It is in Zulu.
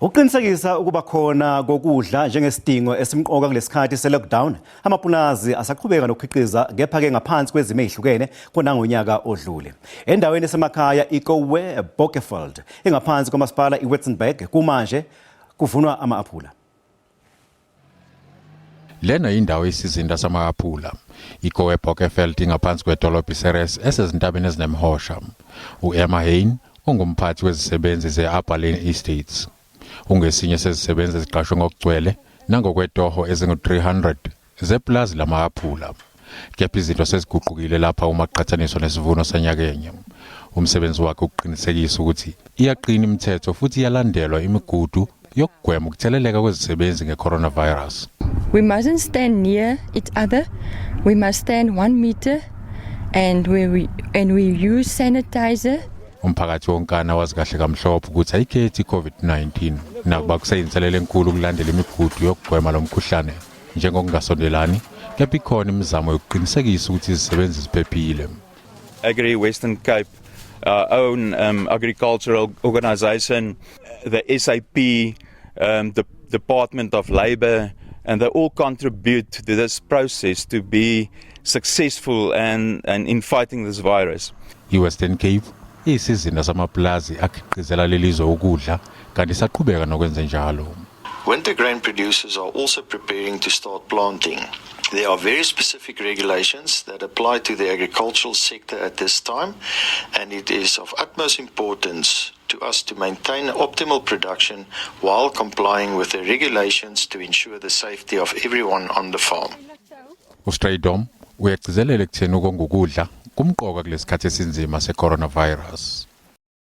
Uqinisekisa ukuba khona kokudla njengesidingo esimqoka kulesikhathi se-lockdown, amapulazi asaqhubeka nokukhiqiza kepha-ke ngaphansi kwezimo ezihlukene kunangonyaka odlule. Endaweni esemakhaya iKowe Bokeveld engaphansi komasipala iWitzenberg kumanje kuvunwa ama-aphula. Lena indawo isizinda sama-aphula. iKowe Bokeveld ingaphansi kwedolobha iSeres esezintabeni ezinemhosha. U-Emma Hayne ungumphathi wezisebenzi ze-Upper Lane Estates. Ungesinye sezisebenzi eziqashwe ngokugcwele nangokwetoho ezingu-300 zepulazi lama-aphula. Kepha izinto seziguqukile lapha uma kuqhathaniswa nesivuno sanyakenye. Umsebenzi wakhe uqinisekisa ukuthi iyaqina imithetho futhi iyalandelwa imigudu yokugwema ukutheleleka kwezisebenzi nge-coronavirus. We mustn't stand near each other. We must stand 1 meter and we use sanitizer. Umphakathi wonkana wazi kahle kamhlophe ukuthi ayikhethi i-COVID-19 nakuba kuseyinselelo enkulu ukulandela imigudu yokugwema lo mkhuhlane njengokungasondelani, kepha ikhona imizamo yokuqinisekisa ukuthi izisebenzi ziphephile. Agri Western Cape, our own agricultural organisation, the SAP, the Department of Labour, and they all contribute to this process to be successful and in fighting this virus. I-Western Cape isizinda samapulazi akhiqizela lelizwe ukudla kanti saqhubeka nokwenza njalo. Winter grain producers are also preparing to start planting. There are very specific regulations that apply to the agricultural sector at this time, and it is of utmost importance to us to maintain optimal production while complying with the regulations to ensure the safety of everyone on the farm. uStraydom uyagcizelela ekutheni ukongukudla kumqoka kulesikhathi esinzima se-coronavirus.